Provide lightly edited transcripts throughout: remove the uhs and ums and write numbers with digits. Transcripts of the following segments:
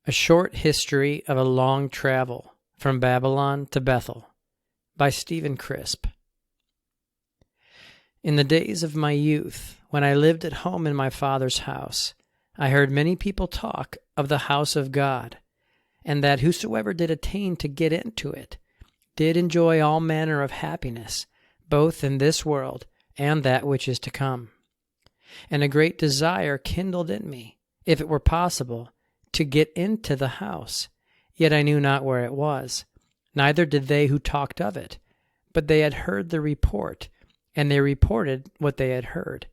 A Short History of a Long Travel from Babylon to Bethel by Stephen Crisp. In the days of my youth, when I lived at home in my father's house, I heard many people talk of the house of God, and that whosoever did attain to get into it did enjoy all manner of happiness, both in this world and that which is to come. And a great desire kindled in me, if it were possible, to get into the house, yet I knew not where it was, neither did they who talked of it, but they had heard the report, and they reported what they had heard.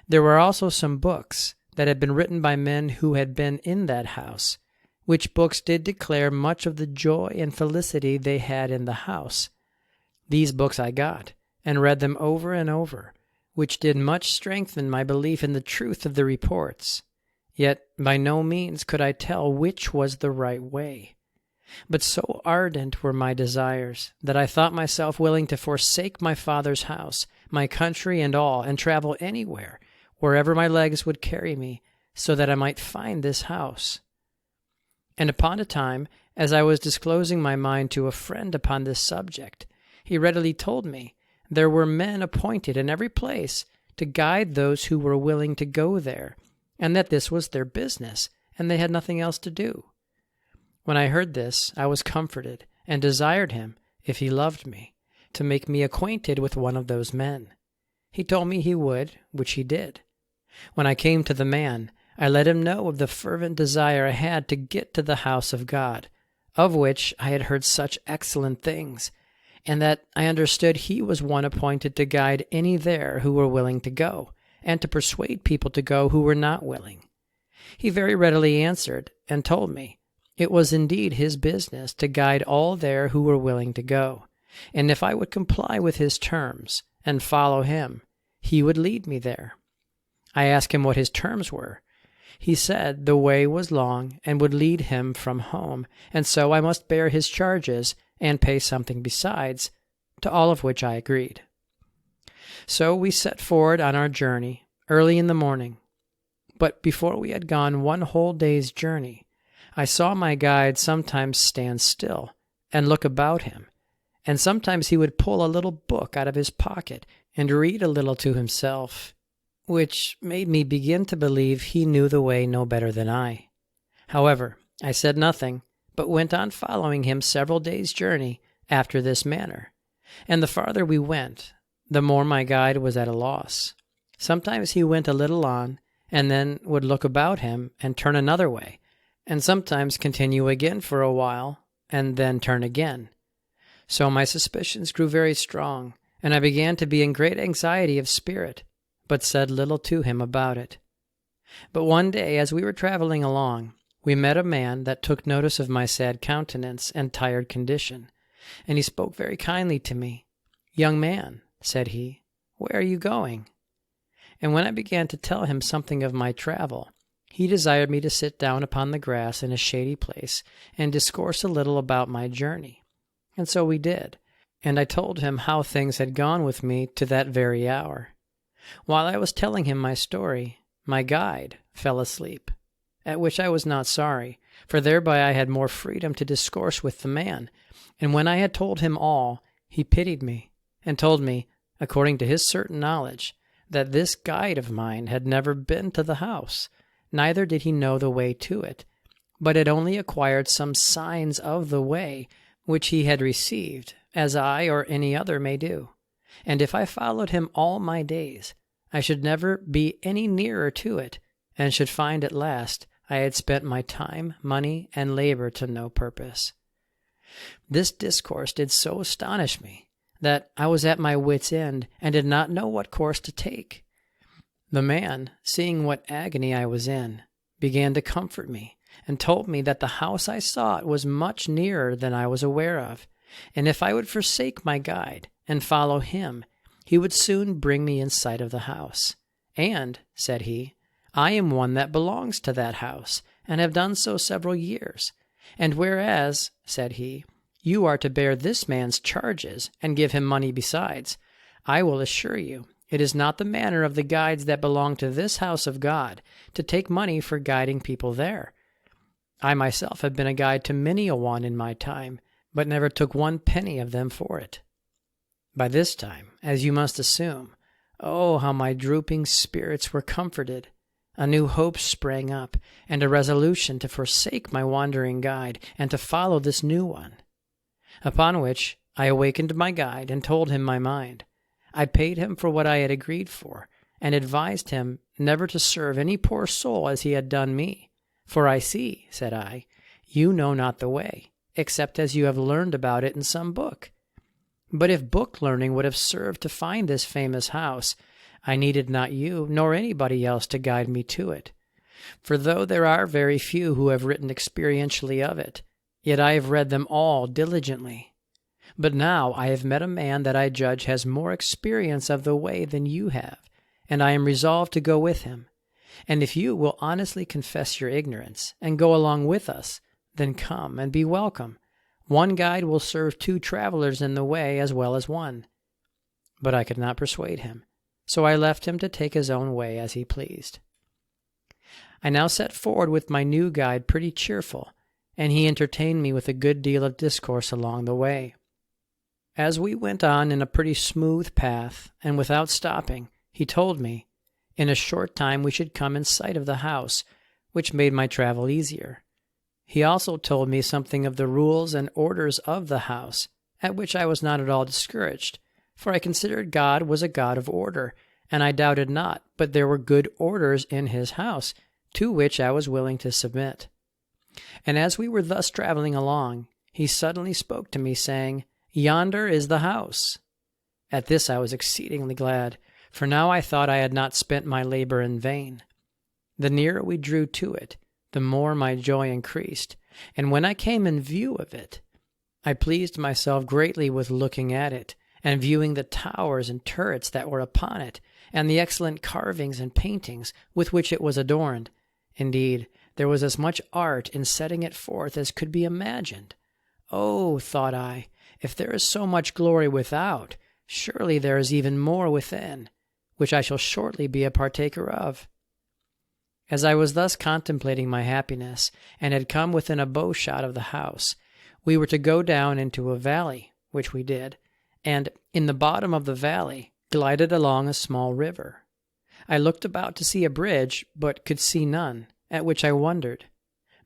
There were also some books that had been written by men who had been in that house, which books did declare much of the joy and felicity they had in the house. These books I got, and read them over and over, which did much strengthen my belief in the truth of the reports. Yet by no means could I tell which was the right way. But so ardent were my desires that I thought myself willing to forsake my father's house, my country and all, and travel anywhere, wherever my legs would carry me, so that I might find this house. And upon a time, as I was disclosing my mind to a friend upon this subject, he readily told me there were men appointed in every place to guide those who were willing to go there, and that this was their business, and they had nothing else to do. When I heard this, I was comforted, and desired him, if he loved me, to make me acquainted with one of those men. He told me he would, which he did. When I came to the man, I let him know of the fervent desire I had to get to the house of God, of which I had heard such excellent things, and that I understood he was one appointed to guide any there who were willing to go, and to persuade people to go who were not willing. He very readily answered, and told me it was indeed his business to guide all there who were willing to go, and if I would comply with his terms, and follow him, he would lead me there. I asked him what his terms were. He said the way was long, and would lead him from home, and so I must bear his charges, and pay something besides, to all of which I agreed. So we set forward on our journey early in the morning. But before we had gone one whole day's journey, I saw my guide sometimes stand still and look about him, and sometimes he would pull a little book out of his pocket and read a little to himself, which made me begin to believe he knew the way no better than I. However, I said nothing, but went on following him several days' journey after this manner, and the farther we went, the more my guide was at a loss. Sometimes he went a little on, and then would look about him and turn another way, and sometimes continue again for a while, and then turn again. So my suspicions grew very strong, and I began to be in great anxiety of spirit, but said little to him about it. But one day, as we were traveling along, we met a man that took notice of my sad countenance and tired condition, and he spoke very kindly to me. "Young man," said he, "where are you going?" And when I began to tell him something of my travel, he desired me to sit down upon the grass in a shady place and discourse a little about my journey. And so we did, and I told him how things had gone with me to that very hour. While I was telling him my story, my guide fell asleep, at which I was not sorry, for thereby I had more freedom to discourse with the man, and when I had told him all, he pitied me, and told me, according to his certain knowledge, that this guide of mine had never been to the house, neither did he know the way to it, but had only acquired some signs of the way which he had received, as I or any other may do. And if I followed him all my days, I should never be any nearer to it, and should find at last I had spent my time, money, and labor to no purpose. This discourse did so astonish me that I was at my wit's end, and did not know what course to take. The man, seeing what agony I was in, began to comfort me, and told me that the house I sought was much nearer than I was aware of, and if I would forsake my guide and follow him, he would soon bring me in sight of the house. And, said he, I am one that belongs to that house, and have done so several years. And whereas, said he, you are to bear this man's charges, and give him money besides, I will assure you, it is not the manner of the guides that belong to this house of God to take money for guiding people there. I myself have been a guide to many a one in my time, but never took 1 penny of them for it. By this time, as you must assume, oh, how my drooping spirits were comforted! A new hope sprang up, and a resolution to forsake my wandering guide and to follow this new one. Upon which I awakened my guide and told him my mind. I paid him for what I had agreed for, and advised him never to serve any poor soul as he had done me. For I see, said I, you know not the way, except as you have learned about it in some book. But if book learning would have served to find this famous house, I needed not you nor anybody else to guide me to it. For though there are very few who have written experientially of it, yet I have read them all diligently. But now I have met a man that I judge has more experience of the way than you have, and I am resolved to go with him. And if you will honestly confess your ignorance, and go along with us, then come and be welcome. 1 guide will serve 2 travelers in the way as well as 1. But I could not persuade him, so I left him to take his own way as he pleased. I now set forward with my new guide pretty cheerful, and he entertained me with a good deal of discourse along the way. As we went on in a pretty smooth path, and without stopping, he told me, in a short time we should come in sight of the house, which made my travel easier. He also told me something of the rules and orders of the house, at which I was not at all discouraged, for I considered God was a God of order, and I doubted not but there were good orders in his house, to which I was willing to submit. And as we were thus traveling along, he suddenly spoke to me, saying, Yonder is the house. At this I was exceedingly glad, for now I thought I had not spent my labor in vain. The nearer we drew to it, the more my joy increased, and when I came in view of it, I pleased myself greatly with looking at it, and viewing the towers and turrets that were upon it, and the excellent carvings and paintings with which it was adorned. Indeed, there was as much art in setting it forth as could be imagined. Oh, thought I, if there is so much glory without, surely there is even more within, which I shall shortly be a partaker of. As I was thus contemplating my happiness, and had come within a bow-shot of the house, we were to go down into a valley, which we did, and in the bottom of the valley glided along a small river. I looked about to see a bridge, but could see none, at which I wondered.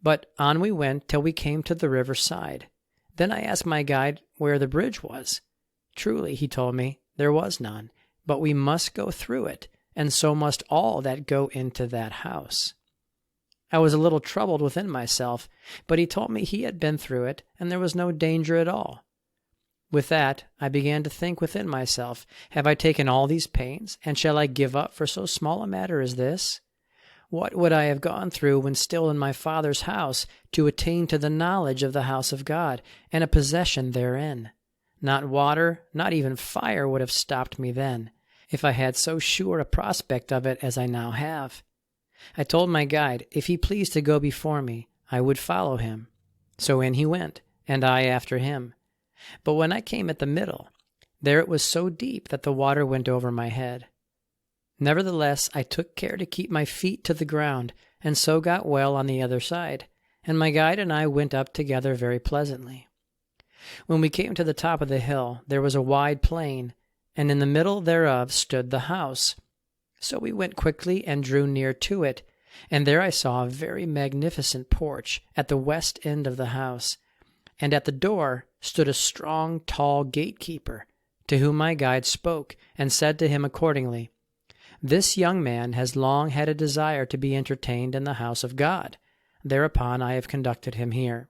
But on we went till we came to the river side. Then I asked my guide where the bridge was. Truly, he told me, there was none, but we must go through it, and so must all that go into that house. I was a little troubled within myself, but he told me he had been through it, and there was no danger at all. With that, I began to think within myself, have I taken all these pains, and shall I give up for so small a matter as this? What would I have gone through when still in my Father's house to attain to the knowledge of the house of God, and a possession therein? Not water, not even fire would have stopped me then, if I had so sure a prospect of it as I now have. I told my guide, if he pleased to go before me, I would follow him. So in he went, and I after him. But when I came at the middle, there it was so deep that the water went over my head. Nevertheless, I took care to keep my feet to the ground, and so got well on the other side, and my guide and I went up together very pleasantly. When we came to the top of the hill, there was a wide plain, and in the middle thereof stood the house. So we went quickly and drew near to it, and there I saw a very magnificent porch at the west end of the house, and at the door stood a strong, tall gatekeeper, to whom my guide spoke, and said to him accordingly, This young man has long had a desire to be entertained in the house of God. Thereupon I have conducted him here.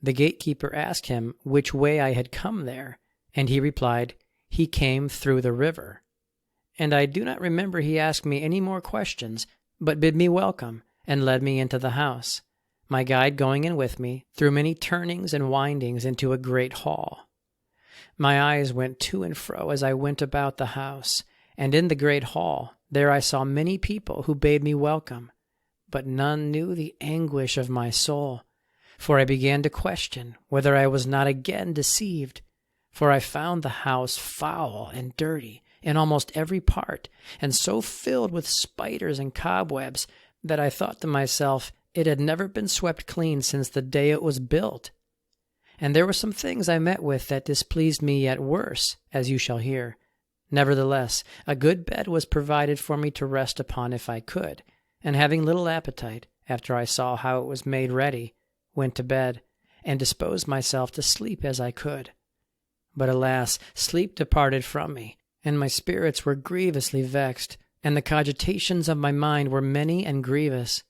The gatekeeper asked him which way I had come there, and he replied, he came through the river. And I do not remember he asked me any more questions, but bid me welcome, and led me into the house, my guide going in with me through many turnings and windings into a great hall. My eyes went to and fro as I went about the house, and in the great hall there I saw many people who bade me welcome, but none knew the anguish of my soul, for I began to question whether I was not again deceived, for I found the house foul and dirty in almost every part, and so filled with spiders and cobwebs that I thought to myself, it had never been swept clean since the day it was built. And there were some things I met with that displeased me yet worse, as you shall hear. Nevertheless, a good bed was provided for me to rest upon if I could, and having little appetite, after I saw how it was made ready, went to bed, and disposed myself to sleep as I could. But alas, sleep departed from me, and my spirits were grievously vexed, and the cogitations of my mind were many and grievous.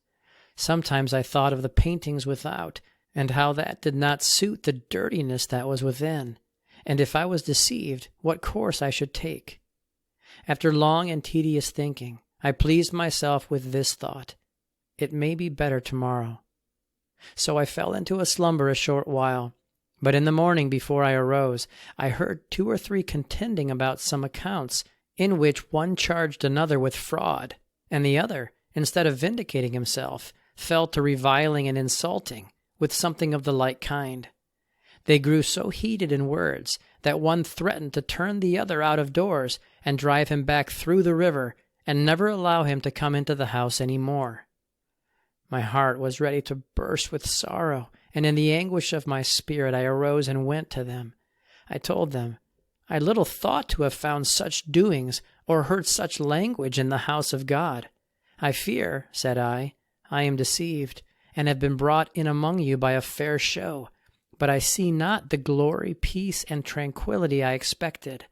Sometimes I thought of the paintings without, and how that did not suit the dirtiness that was within, and if I was deceived, what course I should take. After long and tedious thinking, I pleased myself with this thought: it may be better tomorrow. So I fell into a slumber a short while, but in the morning before I arose, I heard 2 or 3 contending about some accounts, in which one charged another with fraud, and the other, instead of vindicating himself, fell to reviling and insulting, with something of the like kind. They grew so heated in words that one threatened to turn the other out of doors and drive him back through the river, and never allow him to come into the house any more. My heart was ready to burst with sorrow, and in the anguish of my spirit I arose and went to them. I told them, I little thought to have found such doings or heard such language in the house of God. I fear, said I am deceived, and have been brought in among you by a fair show, but I see not the glory, peace, and tranquillity I expected.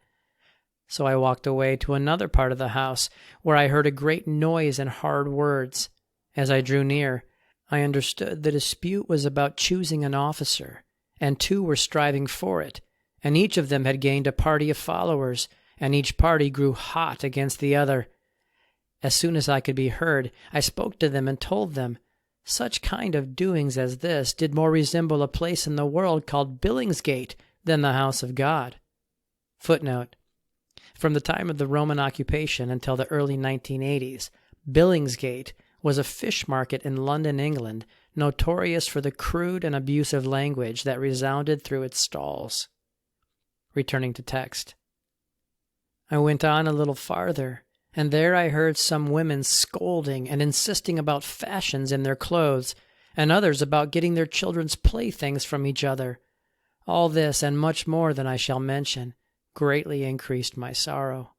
So I walked away to another part of the house, where I heard a great noise and hard words. As I drew near, I understood the dispute was about choosing an officer, and 2 were striving for it, and each of them had gained a party of followers, and each party grew hot against the other. As soon as I could be heard, I spoke to them and told them, such kind of doings as this did more resemble a place in the world called Billingsgate than the house of God. Footnote: from the time of the Roman occupation until the early 1980s, Billingsgate was a fish market in London, England, notorious for the crude and abusive language that resounded through its stalls. Returning to text. I went on a little farther, and there I heard some women scolding and insisting about fashions in their clothes, and others about getting their children's playthings from each other. All this, and much more than I shall mention, greatly increased my sorrow.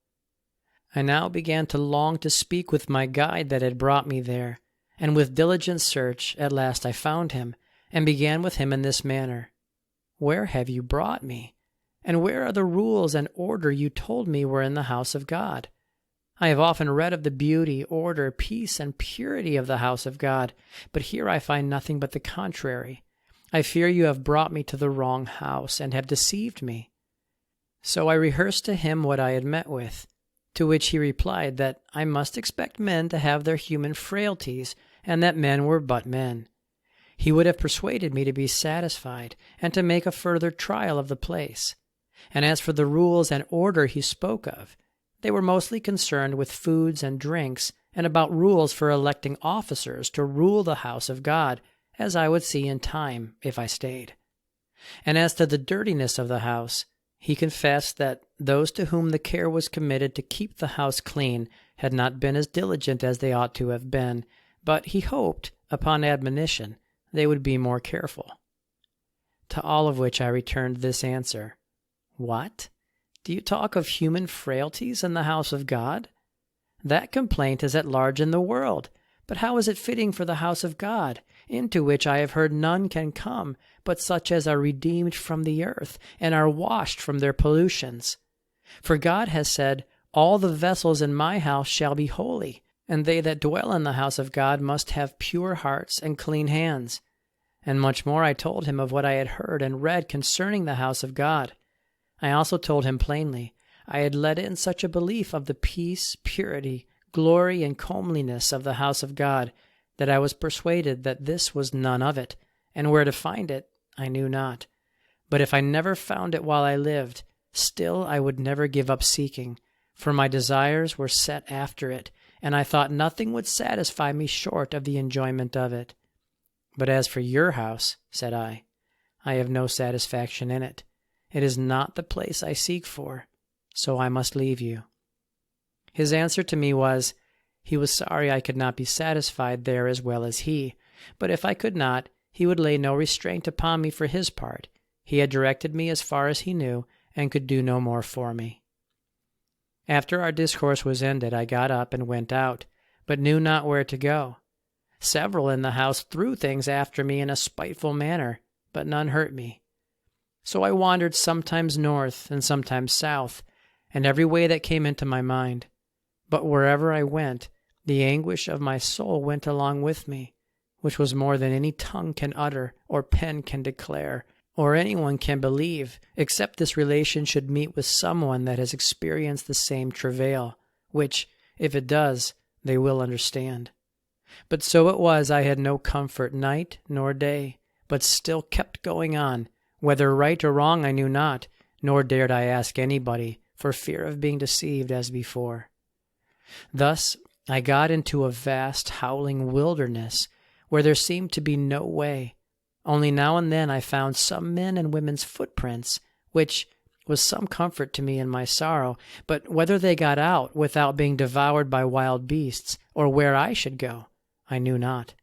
I now began to long to speak with my guide that had brought me there, and with diligent search at last I found him, and began with him in this manner. Where have you brought me? And where are the rules and order you told me were in the house of God? I have often read of the beauty, order, peace, and purity of the house of God, but here I find nothing but the contrary. I fear you have brought me to the wrong house, and have deceived me. So I rehearsed to him what I had met with, to which he replied that I must expect men to have their human frailties, and that men were but men. He would have persuaded me to be satisfied, and to make a further trial of the place. And as for the rules and order he spoke of, they were mostly concerned with foods and drinks, and about rules for electing officers to rule the house of God, as I would see in time if I stayed. And as to the dirtiness of the house, he confessed that those to whom the care was committed to keep the house clean had not been as diligent as they ought to have been, but he hoped, upon admonition, they would be more careful. To all of which I returned this answer: What? Do you talk of human frailties in the house of God? That complaint is at large in the world, but how is it fitting for the house of God, into which I have heard none can come, but such as are redeemed from the earth, and are washed from their pollutions? For God has said, All the vessels in my house shall be holy, and they that dwell in the house of God must have pure hearts and clean hands. And much more I told him of what I had heard and read concerning the house of God. I also told him plainly, I had let in such a belief of the peace, purity, glory, and comeliness of the house of God, that I was persuaded that this was none of it, and where to find it I knew not. But if I never found it while I lived, still I would never give up seeking, for my desires were set after it, and I thought nothing would satisfy me short of the enjoyment of it. But as for your house, said I have no satisfaction in it. It is not the place I seek for, so I must leave you. His answer to me was, he was sorry I could not be satisfied there as well as he, But if I could not, he would lay no restraint upon me for his part. He had directed me as far as he knew, and could do no more for me. After our discourse was ended, I got up and went out, but knew not where to go. Several in the house threw things after me in a spiteful manner, but none hurt me. So I wandered sometimes north and sometimes south, and every way that came into my mind. But wherever I went, the anguish of my soul went along with me, which was more than any tongue can utter, or pen can declare, or anyone can believe, except this relation should meet with someone that has experienced the same travail, which, if it does, they will understand. But so it was I had no comfort night nor day, but still kept going on, whether right or wrong I knew not, nor dared I ask anybody, for fear of being deceived as before. Thus I got into a vast howling wilderness, where there seemed to be no way. Only now and then I found some men and women's footprints, which was some comfort to me in my sorrow, but whether they got out without being devoured by wild beasts, or where I should go, I knew not.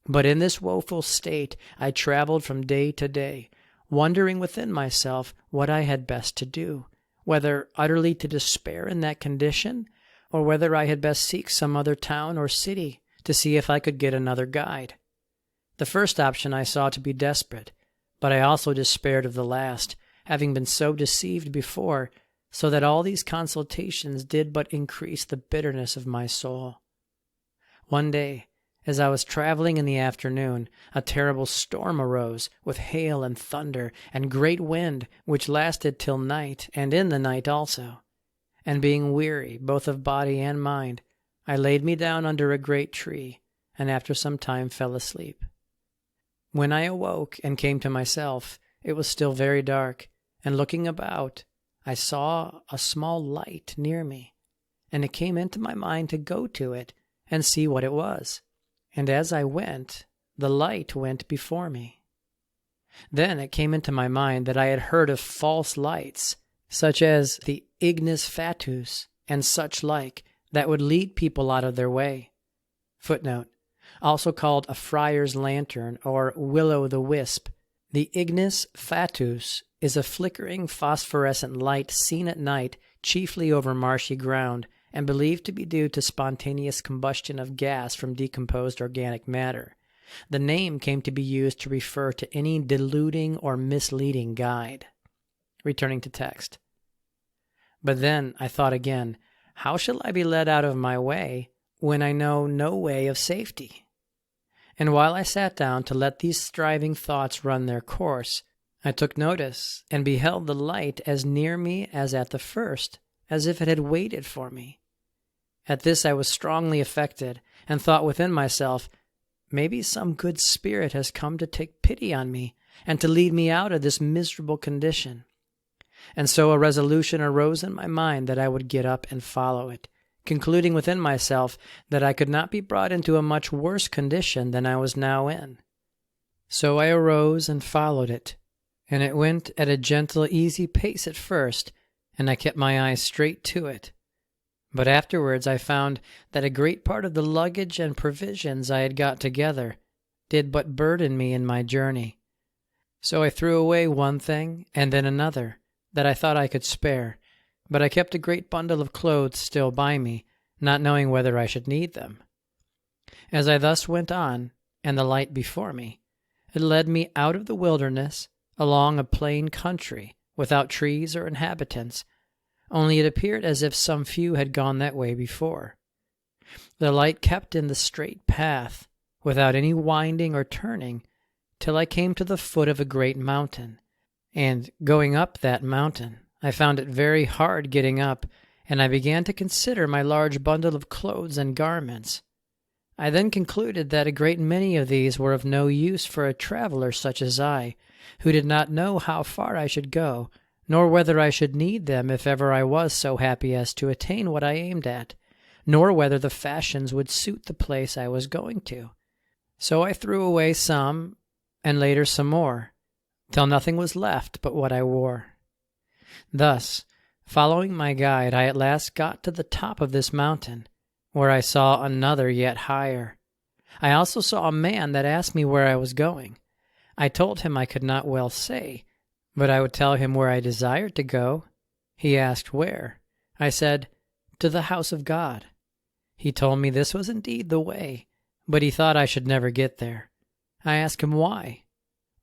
But in this woeful state I traveled from day to day, wondering within myself what I had best to do, whether utterly to despair in that condition, or whether I had best seek some other town or city to see if I could get another guide. The first option I saw to be desperate, but I also despaired of the last, having been so deceived before, so that all these consultations did but increase the bitterness of my soul. One day, as I was traveling in the afternoon, a terrible storm arose, with hail and thunder, and great wind, which lasted till night, and in the night also. And being weary, both of body and mind, I laid me down under a great tree, and after some time fell asleep. When I awoke and came to myself, it was still very dark, and looking about, I saw a small light near me, and it came into my mind to go to it and see what it was. And as I went, the light went before me. Then it came into my mind that I had heard of false lights, such as the ignis fatuus and such like, that would lead people out of their way. Footnote, also called a friar's lantern or will-o'-the-wisp. The ignis fatuus is a flickering phosphorescent light seen at night, chiefly over marshy ground, and believed to be due to spontaneous combustion of gas from decomposed organic matter. The name came to be used to refer to any deluding or misleading guide. Returning to text. But then I thought again, how shall I be led out of my way when I know no way of safety? And while I sat down to let these striving thoughts run their course, I took notice and beheld the light as near me as at the first, as if it had waited for me. At this I was strongly affected, and thought within myself, maybe some good spirit has come to take pity on me, and to lead me out of this miserable condition. And so a resolution arose in my mind that I would get up and follow it, concluding within myself that I could not be brought into a much worse condition than I was now in. So I arose and followed it, and it went at a gentle, easy pace at first, and I kept my eyes straight to it. But afterwards I found that a great part of the luggage and provisions I had got together did but burden me in my journey. So I threw away one thing and then another that I thought I could spare, but I kept a great bundle of clothes still by me, not knowing whether I should need them. As I thus went on, and the light before me, it led me out of the wilderness, along a plain country, without trees or inhabitants, only it appeared as if some few had gone that way before. The light kept in the straight path, without any winding or turning, till I came to the foot of a great mountain, and, going up that mountain, I found it very hard getting up, and I began to consider my large bundle of clothes and garments. I then concluded that a great many of these were of no use for a traveler such as I, who did not know how far I should go, nor whether I should need them if ever I was so happy as to attain what I aimed at, nor whether the fashions would suit the place I was going to. So I threw away some, and later some more, till nothing was left but what I wore. Thus, following my guide, I at last got to the top of this mountain, where I saw another yet higher. I also saw a man that asked me where I was going. I told him I could not well say, but I would tell him where I desired to go. He asked where. I said, to the house of God. He told me this was indeed the way, but he thought I should never get there. I asked him why.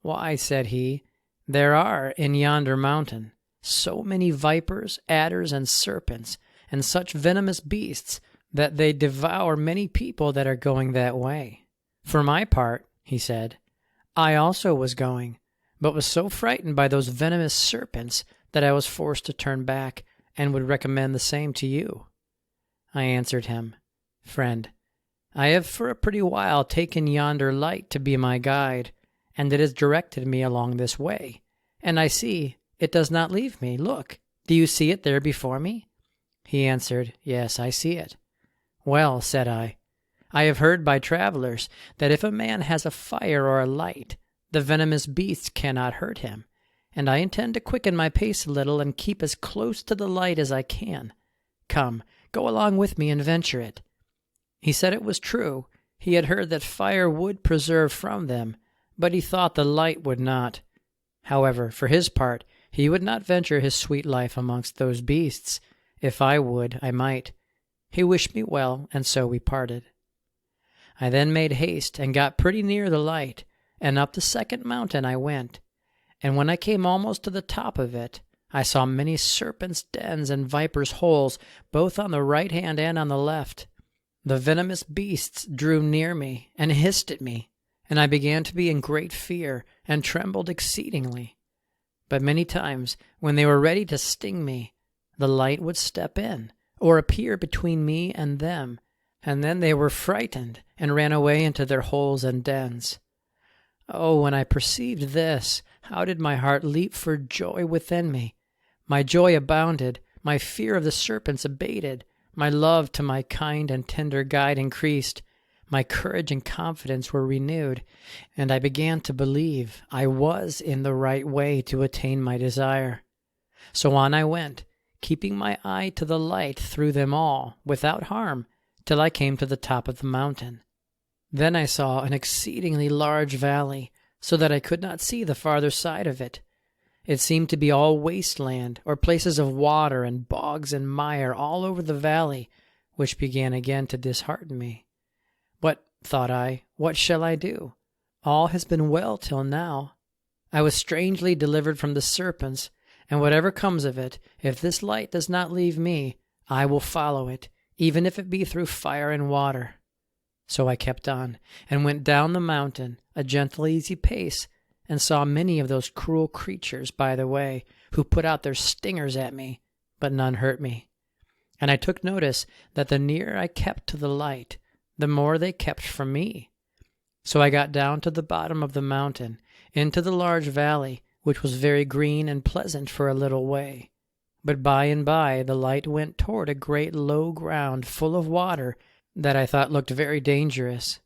Why, said he, there are in yonder mountain so many vipers, adders, and serpents, and such venomous beasts, that they devour many people that are going that way. For my part, he said, I also was going, but was so frightened by those venomous serpents that I was forced to turn back, and would recommend the same to you. I answered him, Friend, I have for a pretty while taken yonder light to be my guide, and it has directed me along this way, and I see it does not leave me. Look, do you see it there before me? He answered, Yes, I see it. Well, said I have heard by travelers that if a man has a fire or a light, the venomous beasts cannot hurt him, and I intend to quicken my pace a little and keep as close to the light as I can. Come, go along with me and venture it. He said it was true. He had heard that fire would preserve from them, but he thought the light would not. However, for his part, he would not venture his sweet life amongst those beasts. If I would, I might. He wished me well, and so we parted. I then made haste and got pretty near the light, and up the second mountain I went. And when I came almost to the top of it, I saw many serpents' dens and vipers' holes, both on the right hand and on the left. The venomous beasts drew near me and hissed at me, and I began to be in great fear and trembled exceedingly. But many times, when they were ready to sting me, the light would step in, or appear between me and them, and then they were frightened and ran away into their holes and dens. Oh, when I perceived this, how did my heart leap for joy within me! My joy abounded, my fear of the serpents abated, my love to my kind and tender guide increased, my courage and confidence were renewed, and I began to believe I was in the right way to attain my desire. So on I went, keeping my eye to the light through them all, without harm, till I came to the top of the mountain. Then I saw an exceedingly large valley, so that I could not see the farther side of it. It seemed to be all wasteland, or places of water and bogs and mire all over the valley, which began again to dishearten me. But, thought I, what shall I do? All has been well till now. I was strangely delivered from the serpents, and whatever comes of it, if this light does not leave me, I will follow it, even if it be through fire and water. So I kept on, and went down the mountain, a gentle, easy pace, and saw many of those cruel creatures by the way, who put out their stingers at me, but none hurt me. And I took notice that the nearer I kept to the light, the more they kept from me. So I got down to the bottom of the mountain, into the large valley, which was very green and pleasant for a little way. But by and by the light went toward a great low ground full of water that I thought looked very dangerous.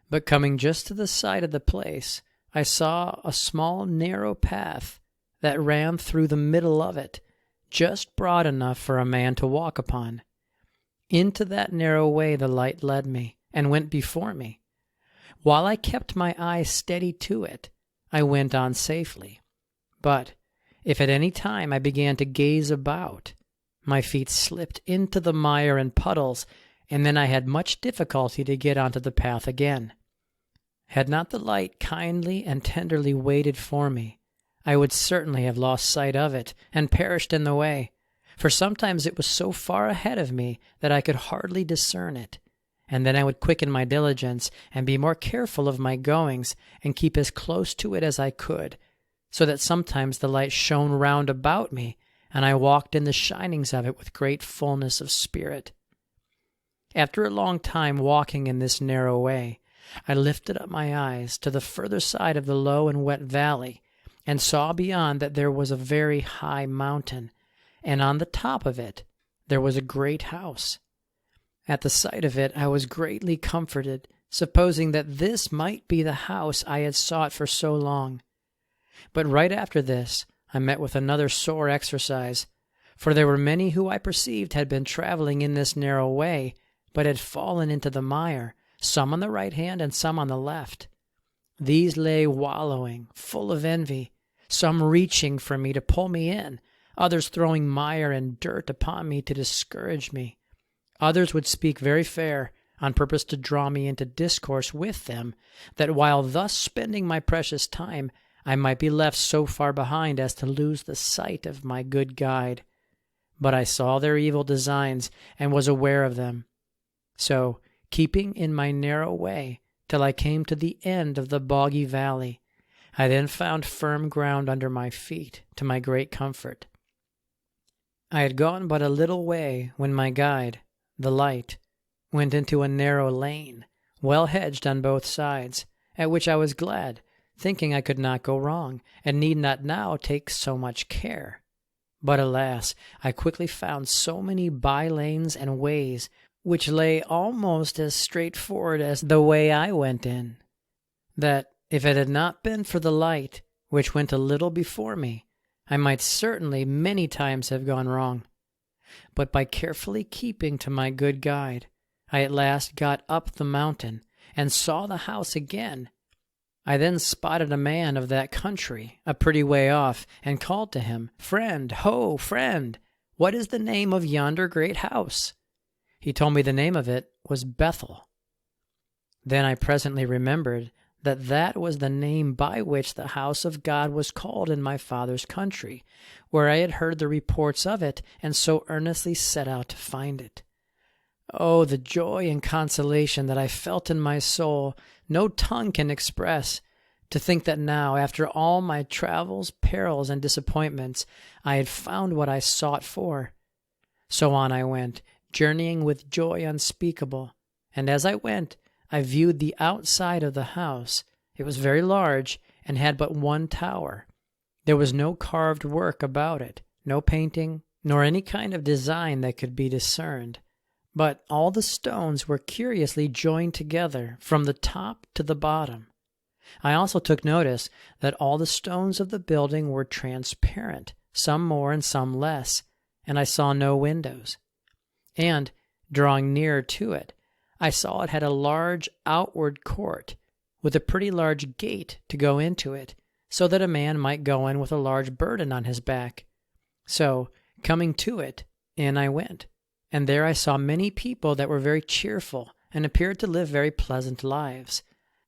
But coming just to the side of the place, I saw a small narrow path that ran through the middle of it, just broad enough for a man to walk upon. Into that narrow way the light led me, and went before me. While I kept my eye steady to it, I went on safely. But if at any time I began to gaze about, my feet slipped into the mire and puddles, and then I had much difficulty to get onto the path again. Had not the light kindly and tenderly waited for me, I would certainly have lost sight of it and perished in the way, for sometimes it was so far ahead of me that I could hardly discern it, and then I would quicken my diligence and be more careful of my goings and keep as close to it as I could, so that sometimes the light shone round about me, and I walked in the shinings of it with great fullness of spirit. After a long time walking in this narrow way, I lifted up my eyes to the further side of the low and wet valley, and saw beyond that there was a very high mountain, and on the top of it there was a great house. At the sight of it I was greatly comforted, supposing that this might be the house I had sought for so long. But right after this I met with another sore exercise, for there were many who I perceived had been traveling in this narrow way, but had fallen into the mire, some on the right hand and some on the left. These lay wallowing, full of envy, some reaching for me to pull me in, others throwing mire and dirt upon me to discourage me. Others would speak very fair, on purpose to draw me into discourse with them, that while thus spending my precious time, I might be left so far behind as to lose the sight of my good guide. But I saw their evil designs and was aware of them. So, keeping in my narrow way till I came to the end of the boggy valley, I then found firm ground under my feet, to my great comfort. I had gone but a little way when my guide, the light, went into a narrow lane, well hedged on both sides, at which I was glad, thinking I could not go wrong, and need not now take so much care. But alas, I quickly found so many by-lanes and ways, which lay almost as straightforward as the way I went in, that if it had not been for the light, which went a little before me, I might certainly many times have gone wrong. But by carefully keeping to my good guide, I at last got up the mountain, and saw the house again. I then spotted a man of that country, a pretty way off, and called to him, "Friend, ho, friend, what is the name of yonder great house?" He told me the name of it was Bethel. Then I presently remembered that that was the name by which the house of God was called in my father's country, where I had heard the reports of it, and so earnestly set out to find it. Oh, the joy and consolation that I felt in my soul, no tongue can express, to think that now, after all my travels, perils, and disappointments, I had found what I sought for. So on I went, journeying with joy unspeakable, and as I went, I viewed the outside of the house. It was very large, and had but one tower. There was no carved work about it, no painting, nor any kind of design that could be discerned. But all the stones were curiously joined together from the top to the bottom. I also took notice that all the stones of the building were transparent, some more and some less, and I saw no windows. And, drawing nearer to it, I saw it had a large outward court, with a pretty large gate to go into it, so that a man might go in with a large burden on his back. So, coming to it, in I went. And there I saw many people that were very cheerful, and appeared to live very pleasant lives.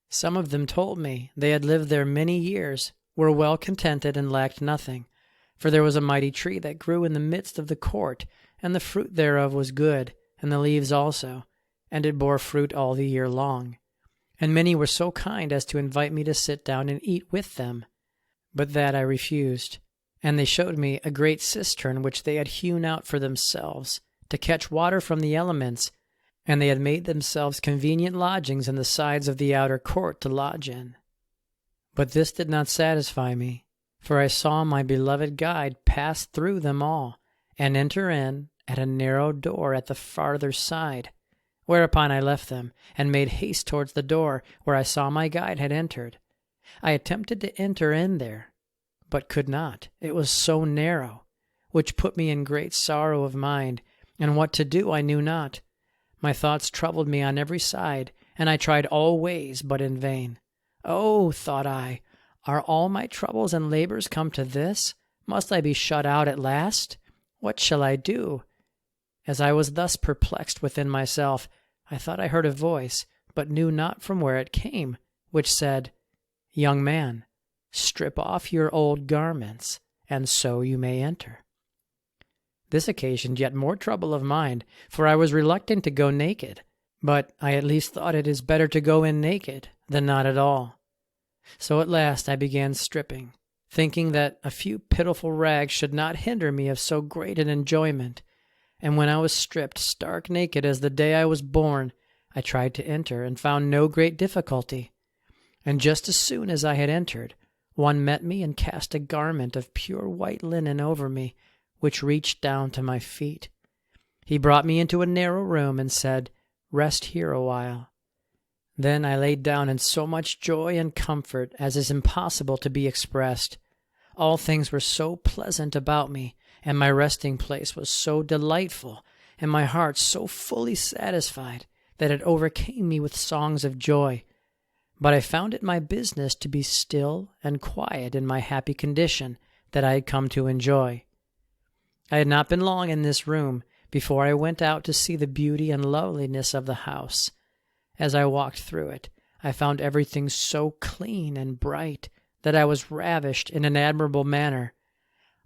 Some of them told me they had lived there many years, were well contented, and lacked nothing. For there was a mighty tree that grew in the midst of the court, and the fruit thereof was good, and the leaves also, and it bore fruit all the year long. And many were so kind as to invite me to sit down and eat with them. But that I refused, and they showed me a great cistern which they had hewn out for themselves, to catch water from the elements, and they had made themselves convenient lodgings in the sides of the outer court to lodge in. But this did not satisfy me, for I saw my beloved guide pass through them all, and enter in at a narrow door at the farther side, whereupon I left them, and made haste towards the door where I saw my guide had entered. I attempted to enter in there, but could not. It was so narrow, which put me in great sorrow of mind, and what to do I knew not. My thoughts troubled me on every side, and I tried all ways, but in vain. Oh, thought I, are all my troubles and labors come to this? Must I be shut out at last? What shall I do? As I was thus perplexed within myself, I thought I heard a voice, but knew not from where it came, which said, "Young man, strip off your old garments, and so you may enter." This occasioned yet more trouble of mind, for I was reluctant to go naked, but I at least thought it is better to go in naked than not at all. So at last I began stripping, thinking that a few pitiful rags should not hinder me of so great an enjoyment. And when I was stripped stark naked as the day I was born, I tried to enter, and found no great difficulty. And just as soon as I had entered, one met me and cast a garment of pure white linen over me, which reached down to my feet. He brought me into a narrow room and said, "Rest here a while." Then I laid down in so much joy and comfort as is impossible to be expressed. All things were so pleasant about me, and my resting place was so delightful, and my heart so fully satisfied, that it overcame me with songs of joy. But I found it my business to be still and quiet in my happy condition that I had come to enjoy. I had not been long in this room before I went out to see the beauty and loveliness of the house. As I walked through it, I found everything so clean and bright that I was ravished in an admirable manner.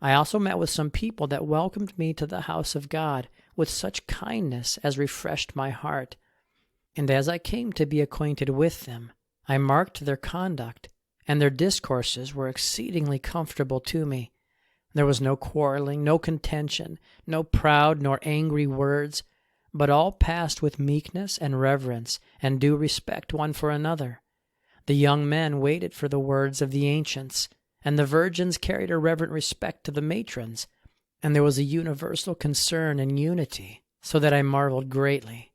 I also met with some people that welcomed me to the house of God with such kindness as refreshed my heart. And as I came to be acquainted with them, I marked their conduct, and their discourses were exceedingly comfortable to me. There was no quarreling, no contention, no proud nor angry words, but all passed with meekness and reverence and due respect one for another. The young men waited for the words of the ancients, and the virgins carried a reverent respect to the matrons, and there was a universal concern and unity, so that I marveled greatly.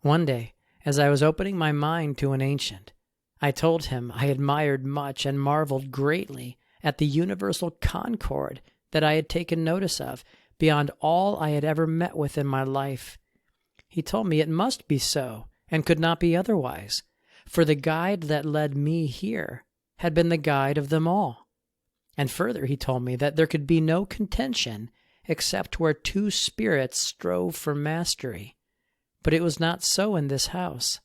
One day, as I was opening my mind to an ancient, I told him I admired much and marveled greatly at the universal concord that I had taken notice of, beyond all I had ever met with in my life. He told me it must be so, and could not be otherwise, for the guide that led me here had been the guide of them all. And further he told me that there could be no contention except where two spirits strove for mastery, but it was not so in this house.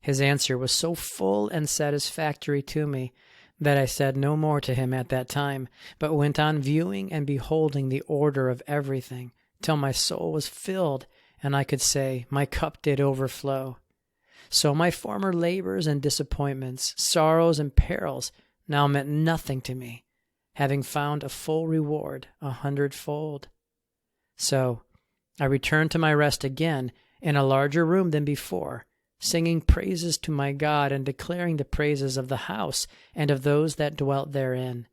His answer was so full and satisfactory to me that I said no more to him at that time, but went on viewing and beholding the order of everything, till my soul was filled, and I could say, my cup did overflow. So my former labors and disappointments, sorrows and perils, now meant nothing to me, having found a full reward 100-fold. So I returned to my rest again in a larger room than before, singing praises to my God and declaring the praises of the house and of those that dwelt therein.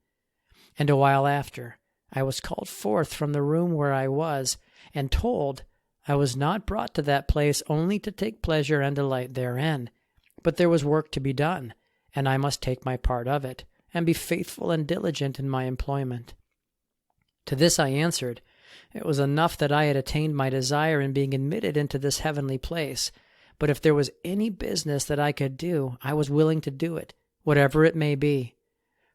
And a while after, I was called forth from the room where I was, and told I was not brought to that place only to take pleasure and delight therein, but there was work to be done, and I must take my part of it, and be faithful and diligent in my employment. To this I answered, it was enough that I had attained my desire in being admitted into this heavenly place, but if there was any business that I could do, I was willing to do it, whatever it may be.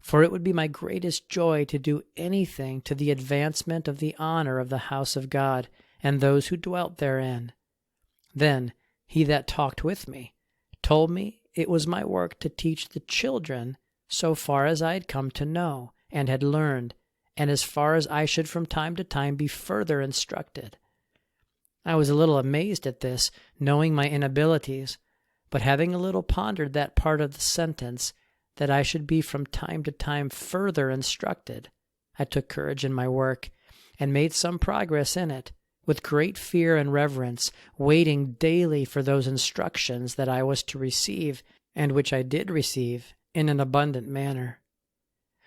For it would be my greatest joy to do anything to the advancement of the honor of the house of God and those who dwelt therein. Then he that talked with me told me it was my work to teach the children so far as I had come to know and had learned, and as far as I should from time to time be further instructed. I was a little amazed at this, knowing my inabilities, but having a little pondered that part of the sentence, that I should be from time to time further instructed, I took courage in my work, and made some progress in it, with great fear and reverence, waiting daily for those instructions that I was to receive, and which I did receive in an abundant manner.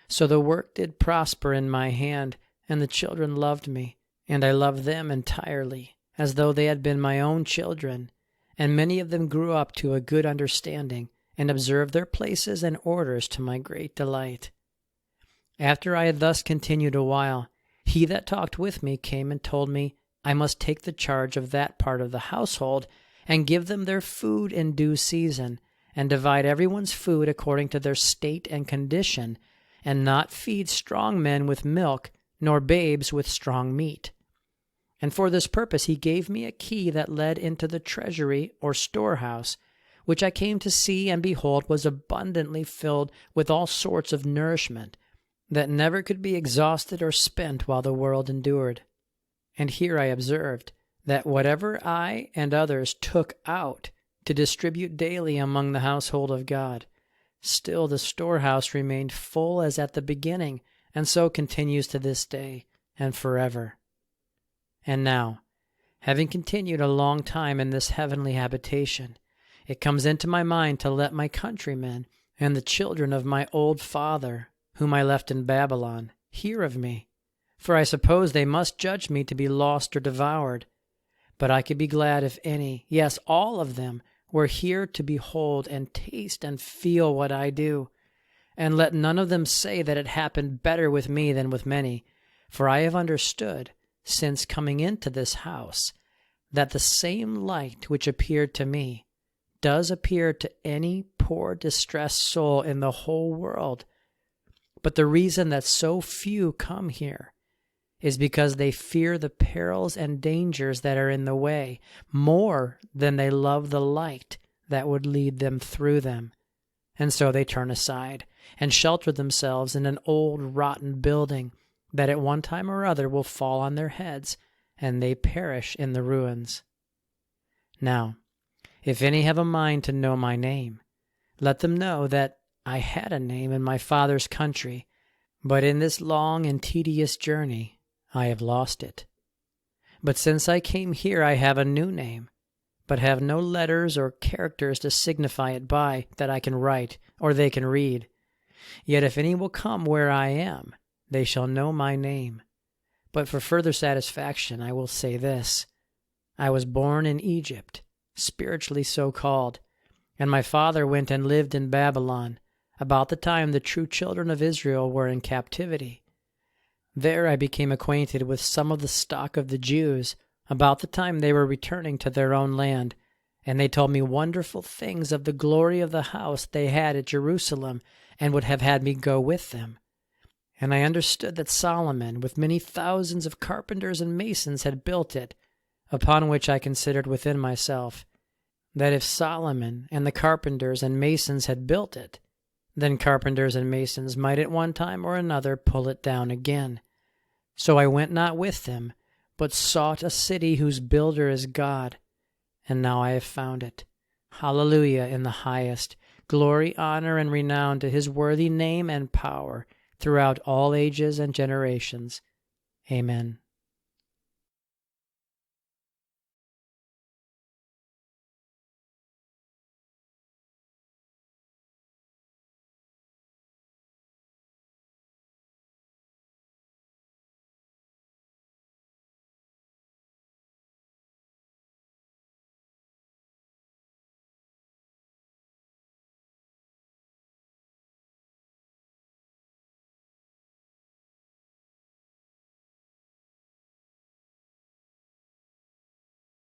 So the work did prosper in my hand, and the children loved me, and I loved them entirely, as though they had been my own children, and many of them grew up to a good understanding, and observed their places and orders to my great delight. After I had thus continued a while, he that talked with me came and told me I must take the charge of that part of the household, and give them their food in due season, and divide everyone's food according to their state and condition, and not feed strong men with milk, nor babes with strong meat. And for this purpose he gave me a key that led into the treasury or storehouse, which I came to see and behold was abundantly filled with all sorts of nourishment, that never could be exhausted or spent while the world endured. And here I observed that whatever I and others took out to distribute daily among the household of God, still the storehouse remained full as at the beginning, and so continues to this day and forever. And now, having continued a long time in this heavenly habitation, it comes into my mind to let my countrymen and the children of my old father, whom I left in Babylon, hear of me, for I suppose they must judge me to be lost or devoured. But I could be glad if any, yes, all of them, were here to behold and taste and feel what I do. And let none of them say that it happened better with me than with many, for I have understood, since coming into this house, that the same light which appeared to me does appear to any poor distressed soul in the whole world. But the reason that so few come here is because they fear the perils and dangers that are in the way more than they love the light that would lead them through them. And so they turn aside and shelter themselves in an old rotten building that at one time or other will fall on their heads, and they perish in the ruins. Now, if any have a mind to know my name, let them know that I had a name in my father's country, but in this long and tedious journey I have lost it. But since I came here I have a new name, but have no letters or characters to signify it by that I can write or they can read. Yet if any will come where I am, they shall know my name. But for further satisfaction I will say this: I was born in Egypt, spiritually so called, and my father went and lived in Babylon, about the time the true children of Israel were in captivity. There I became acquainted with some of the stock of the Jews, about the time they were returning to their own land, and they told me wonderful things of the glory of the house they had at Jerusalem, and would have had me go with them. And I understood that Solomon, with many thousands of carpenters and masons, had built it, upon which I considered within myself, that if Solomon and the carpenters and masons had built it, then carpenters and masons might at one time or another pull it down again. So I went not with them, but sought a city whose builder is God, and now I have found it. Hallelujah in the highest. Glory, honor, and renown to his worthy name and power throughout all ages and generations. Amen.